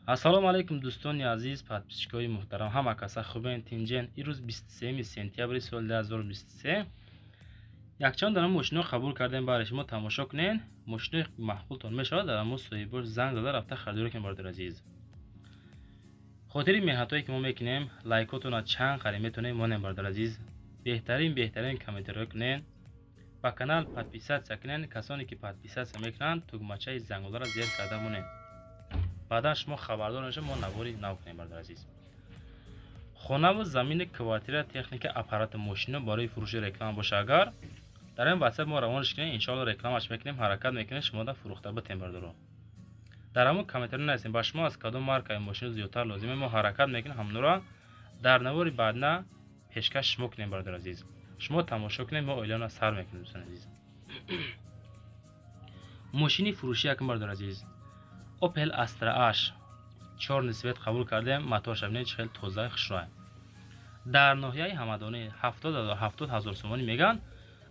ассалому алайкум дӯстони азиз, подписчикои муҳтарам, ҳама каса хубен тинҷен. Ирӯз 23 сентябри соли 2023 якчанд дар мошино қабул кардем. Бари шумо тамошо кунен. Мошинои маҳбубтон мешавад, дар мо соҳибош занг зада рафта харидорӣ кунед. Бародари азиз, хотири меҳнатое ки мо мекунем, лайкотона чанд қари метонем монем. Бародари азиз, беҳтарин комментариҳо кунен, ба канал подписатсия кунен. Касоне ки подписатсия мекунанд, тугмачаи зангзадаро зер карда монем. баъдан шумо хабардор мешавед мо навори нав кунем. Бародари азиз, хонаву замини, квартира, техника, аппарати мошино барои фурӯши реклама боша, агар дар ин ватсап мо равонаш кунем, иншоалло рекламаш мекунем, ҳаракат мекунем, шумо да фурӯхта битем. Бародаро, дар ҳамон комментари нависем ба шумо аз кадом маркаи мошина зиёдтар лозиме, мо ҳаракат мекунем, ҳамонро дар навори баъдна пешкаш шумо кунем. Бародари азиз, шумо тамошо кунем, мо оилаона сар мекунем. дӯстони азиз, мошини фурӯшӣ якум. Бародари азиз, Opel Astra H 4 нисбет қабул кардем. моторша бинед чӣ хел тоза хушрӯ. дар ноҳияи ҳамадонӣ 70 000 сомонӣ меган.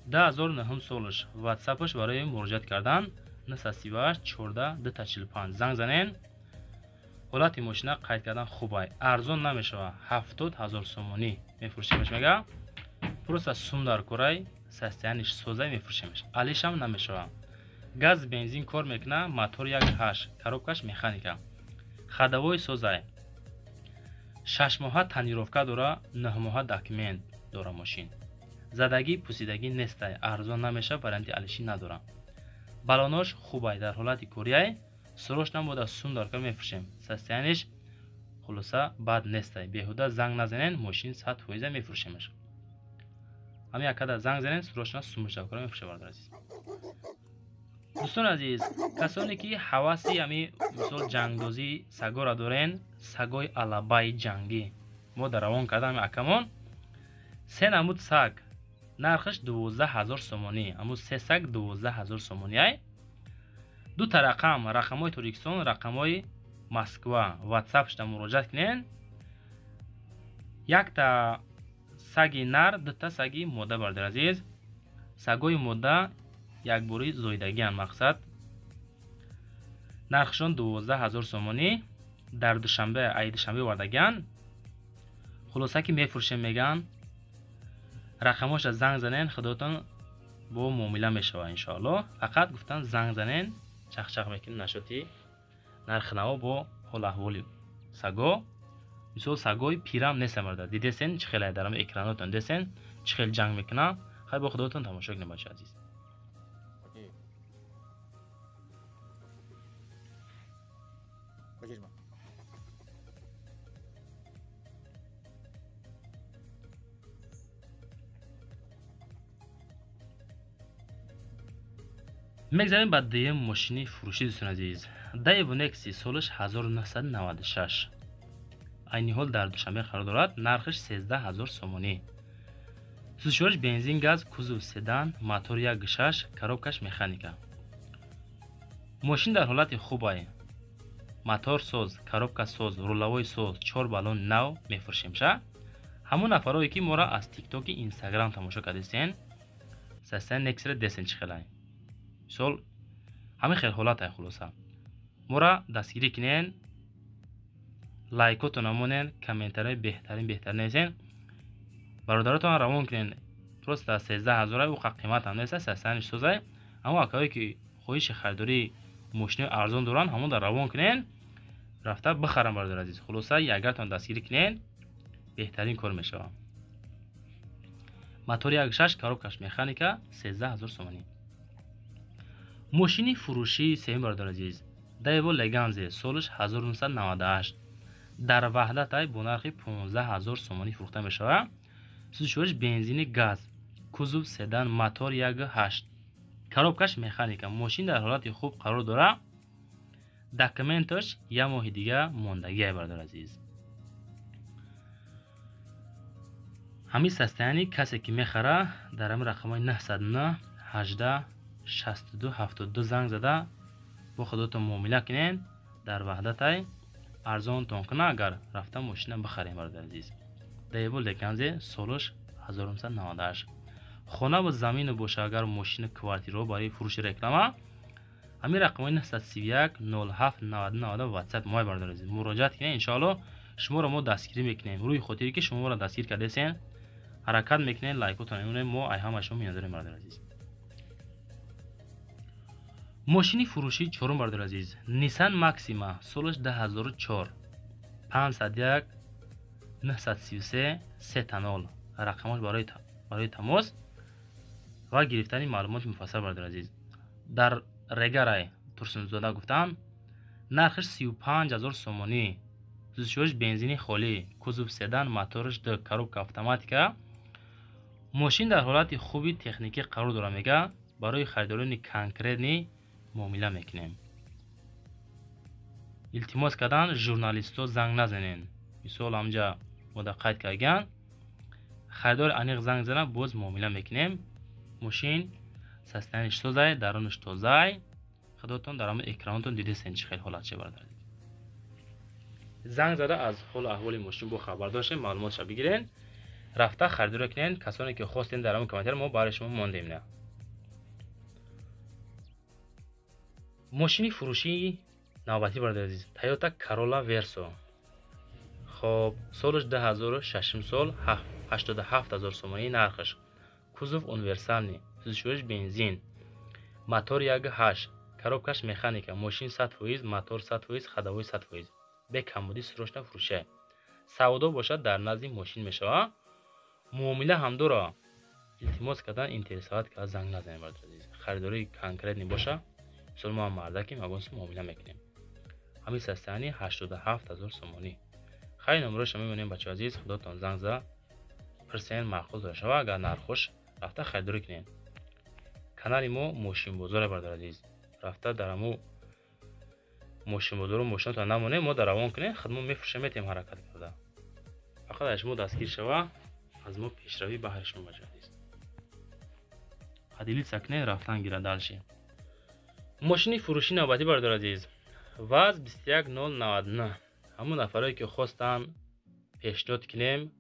2009 солаш. ватсапаш барои муроҷиат кардан 938 14 245 занг занен. ҳолати мошина қайд кардан хубай, арзон намешава. 70 000 сомонӣ мефурӯшемаш. мега просто сумдар курай состояниш соза мефурӯшемаш. алишам намешава. газ бензин кор мекуна. мотор 1.8, коробкаш механика. хадавои созай. 6 моҳа танировка дора, 9 моҳа документ дора мошин. задагӣ пусидагӣ нестай, арзон намеша, варианти алиши надора. балонош хубай, дар ҳолати корияй, сурош намуда, сумдар кор мефурӯшем. состояниш хулоса бад нестай. беҳуда занг назанен, мошин 100% мефурӯшемаш. ҳамин якада занг занен, сурошна сумуша кор мефурӯшем. Бародари азиз, дӯстони азиз, касоне ки ҳаваси ами мисол ҷангдозии сагора дорен, сагои алабаи ҷангӣ мо дар равон кардам. акамон се намуд саг, нархаш 12 000 сомонӣ. аму се саг 12 000 сомонӣ. ай дута рақам, рақамои Торикистон, рақамои Москва. ватсапшда муроҷиат кунен. якта саги нар, дута саги мода. Бародари азиз, сагои мода якбори зоидагиан мақсад. нархшон 12 000 сомонӣ. дар душанбе, ай душанбе вардагиан. хулоса ки мефурӯшем меган. рақамоша занг занен, худотон бо муомила мешава иншоалло. фақат гуфтан занг занен, чахчах мекунем нашоти нархнаво бо ҳолаҳволи саго. мисол сагои пирам нестам. бардар дидесен чӣ хелай дарам экранотон десен чӣ хел ҷанг мекунам. хай бо худотон тамошо кунем. бача азиз, мегзарем ба дуюм мошини фурӯшӣ. дӯстони азиз, Daewoo Nexi солаш 1996. айни ҳол дар душанбе қарор дорад. нархаш 13 000 сомонӣ. сӯзишвораш бензин, газ, кузов седан, мотор 1.6, коробкаш механика. мошин дар ҳолати хубай, мотор соз, коробка соз, рулавои соз, 4 балон нав мефурӯшемша. ҳамон нафарое ки моро аз тиктоки инстаграм тамошо кардесен, састан Nexi десен чӣ хелай. мисол ҳамин хел ҳолатай. хулоса моро дастгирӣ кунен, лайкотон намонен, комментариҳои беҳтарин несен, бародаратон равон кунен. просто 13 000 уқа қимат ҳам неста, састаниш созай. аммо акаҳое ки хоҳиши харидории мошинои арзон доранд, ҳамон дар равон кунен, рафта бихарам. бародари азиз, хулоса ягартон дастгирӣ кунен, беҳтарин кор мешава. мотор 1.6, коробкаш механика, 13 000 сомонӣ. мошини фурӯшии сеюм. бародари азиз, Daewoo Leganze солаш 1998. дар ваҳдатай бо нархи 15 000 сомонӣ фурӯхта мешавад. сӯзишвориш бензини, газ, кузов седан, мотор 1.8, коробкаш механика. мошин дар ҳолати хуб қарор дорад. документаш 1 моҳи дига мондагиай. бародари азиз, ҳамин состояни касе ки мехара дар ҳамин рақамои 909 18 62 72 занг зада бо худотон муомила кунен. дар ваҳдатай арзонтон куна, агар рафта мошина бихарем. бародари азиз, Daewoo Leganze солаш 1998. хона ва замину боша, агар мошина квартираҳо барои фурӯши реклама, همین رقم 931 07 99 واتساپ ما بردار عزیز مراجعه کنین. ان شاء الله شما رو ما دستگیری میکنیم. روی خاطری که شما را دستگیر کردین حرکت میکنین، لایکاتون میمونه، ما ای همه شما میادریم بردار عزیز. ماشین فروشی چهارم بردار عزیز، نیسان ماکسیما سالش 2004 501 933 3 رقمش برای تماس و گرفتن معلومات مفصل بردار عزیز. در رگرای ترسنزاده گفتم نرخش 35000 سومانی، زوجش بنزینی خالی، کوزوب سدان، موتورش دو کاروبکا اتوماتیکه. ماشین در حالت خوبی تکنیکی قرار داره. میگه برای خریداران کنکرت معامله میکنیم. التماس کردن ژورنالیست‌ها زنگ نزنین. مثال همجا مدقت کردن خریدار انیق زنگ زنه باز معامله میکنیم. ماشین سستنش تازه، درونش تازه. خودتون در اکرانتون دیدین چه خیلی حالت چه بردارید. زنگ زده از حال احوال ماشین با خبر داشتین، معلوماتش بگیرین، رفته خریدار کنین. کسانی که خواستین در همون کامنتر ما برای شما ماندیم. نه ماشین فروشی نوبتی بردار عزیز، تویوتا کرولا ورسو. خب سالش 2006 سال، 87000 سومانی نرخش. کوزوف اونیورسال، سوزوش بنزین، موتور 1.8، коробкаш механика، ماشین 100%، موتور 100%، ходовой 100%. به کمبودی سروشنا فروشه. سودا باشد در نزد ماشین میشوه. معامله هم داره. التماس کردن اینترسات که زنگ نزنید برادر عزیز. خریداری کنکرت نباشه. مثلا ما مردکی مگونس معامله میکنیم. همین سستانی 87000 سومانی. خیلی نمرش میمونیم بچه عزیز. خداتون زنگ زد پرسین مأخوذ شوه. اگر نرخوش رفته خریداری کنین. کانال ما ماشین بازار برادر عزیز. رفته درمو ماشین بازار ماشین تا نمونه ما در روان کنیم خدمت میفروشیم میتیم حرکت کرده. فقط از ما دستگیر شوه از ما پیشروی بهر شما بچه عزیز. عدیلی سکنه رفتن گیره دلشی. ماشین فروشی نوبتی برادر عزیز. وز 21099. همون نفرایی که خواستن پیشنهاد کنیم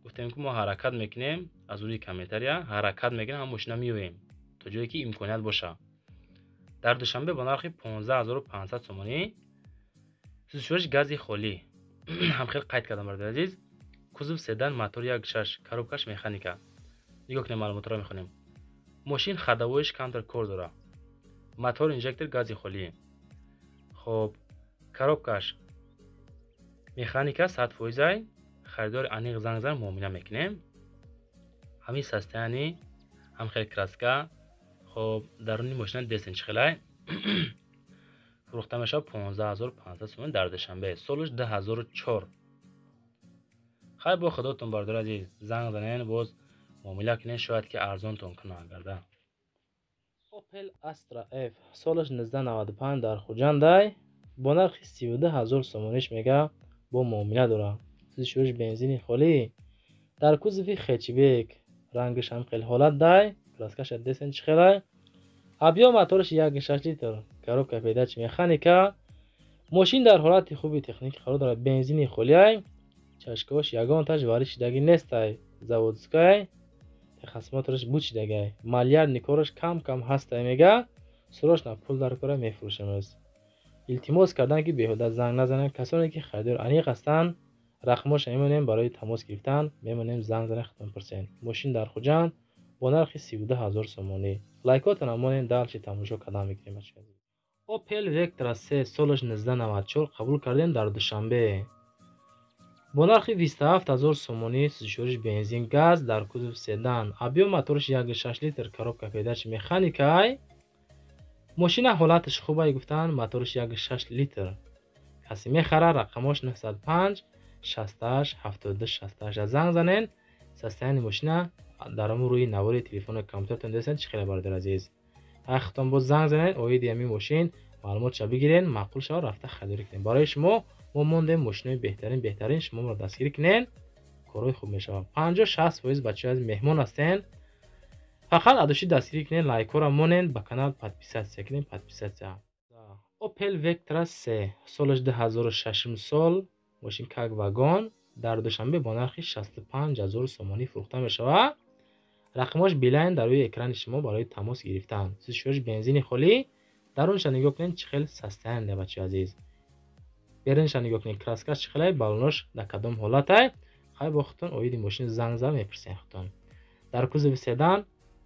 گفتیم که ما حرکت میکنیم از روی کامنتریا حرکت میکنیم هم ماشین میویم تا جایی که امکانیت باشه. در دوشنبه با نرخ 15500 سومانی. سوزوش گازی خالی. هم خیلی قید کردم برادر عزیز. کوزوف سدان، موتور 1.6، коробкаш механика. نگاه کنیم معلومات را میخونیم. ماشین ходовойش کانتر کور داره. موتور اینجکتور گازی خالی. خب коробкаш механика 100%. خریدار انیق زنگ زن معامله میکنیم. همین سستانی هم خیلی کراسکا. خب درونی ماشین دستنچ خیلی فروخته میشه 15500 سومن در دوشنبه. سالش 2004. خیلی با خداتون برادر عزیز زنگ زنین باز معامله کنین شاید که ارزان تون کنه. گرده اوپل استرا اف سالش 1995 در خوجنده با نرخ 32000 سومانیش میگه با معامله داره. سوزوش بنزینی خالی در کوزوفی خچیبک رنگش هم خیلی حالت دای کلاسکش دسنچ خیلی ابیا موتورش 1.6 لیتر коробка передач механика. ماشین در حالت خوبی تکنیک قرار داره. بنزینی خالی چشکاش یگان تاج وارد شدگی نیست. زاودسکای تخصصاتش بود شدگی مالیار نیکورش کم کم هست میگه سروش پول در کار میفروشم است. التماس کردن که بیهوده زنگ نزنن. کسانی که خریدار انیق هستن رقمش میمونیم برای تماس گرفتن میمونیم زنگ زنه خدمت پرسین. ماشین در خوجند با نرخ 32000 سومانی. لایکات نمونین دالچی تماشا کردن میکنیم. اوپل وکترا 3 سالش 1994 قبول کردیم در دوشنبه با نرخ 27000 سومانی. سوزوش بنزین گاز در کوزوف سدان ابیا موتورش 1.6 لیتر коробка передач механика. ماشین حالتش خوبه گفتن موتورش 1.6 لیتر. کسی میخره رقمش 905 68 72 68. زنگ زنین سستین ماشین در روی نوار تلفن کامپیوترتون دستن چه خیلی برادر عزیز. اختم با زنگ زنین اوید یمی ماشین معلومات شو بگیرین معقول شو رفته خریداری کنین. برای شما ما مونده ماشین بهترین شما رو دستگیر کنین کارهای خوب میشه. 50-60% بچه از مهمان هستین. فقط ادوشی دستگیر کنین لایک را مونین با کانال подписаться کنین подписаться. اوپل وکترا 3 سالش 2006 سال ماشین کاگ واگن در دوشنبه با نرخ 65000 سومانی فروخته میشه. رقمش بیلاین در روی اکران شما برای تماس گرفتن. سوزوش بنزین خالی дар онша нигоҳ кунед чӣ хел састаянда бачаи азиз. беринша нигоҳ кунед краскаш чӣ хеле, балонош дар кадом ҳолатай. Хай бо худтон оиди мошин занг зад мепурсен худтон. дар кузови седан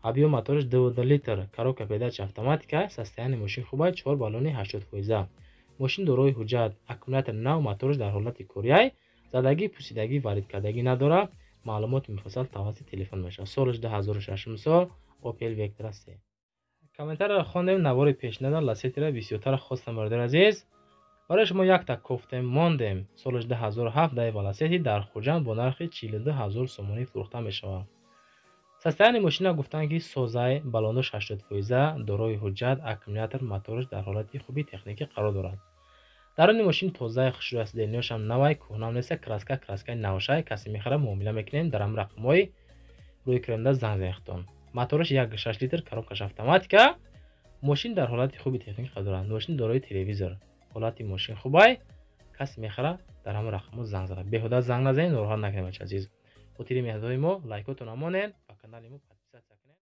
объем моториш 12 литр, коробка передач автоматика, состояние мошин хубай, 4 баллони 80%. мошин дорои ҳуҷҷат, аккумулятор нав, моториш дар ҳолати курияй, задагӣ, пусидагӣ, варидкардагӣ надорад. маълумоти муфассал тавассути телефон мешавад. солиш 2006 сол, Opel Vectra 3. комментарияро хондем, навори пешнида ласетира бисёртара хостам бародари азиз. барои шумо якта кофтем мондем. солиш 2007 даи валасети дар Хуҷанд бо нархи 42000 сомонӣ фурӯхта мешавад. состояние мошина гуфтанд ки созай, баллонош 80%, дорои ҳуҷҷат, аккумулятор, моториш дар ҳолати хуби техникӣ қарор дорад. даруни мошин тоза, хушрӯй аст, дерниёшам навай, кӯҳнам нест, краскаи навшай. касе мехара, муомила мекунем, дар ҳам рақамҳои рӯи кремда занг занехтон. моториш 1.6 литр, коробкаш автоматика. мошин дар ҳолати хуби техникӣ қарор дорад. мошин дорои телевизор, ҳолати мошин хубай. касе мехара, дар ҳам рақамҳо занг занад. беҳуда занг назанед, нороҳат накунед бачаи азиз. хотири меҳнатҳои мо лайкотон амонен, ба канали мо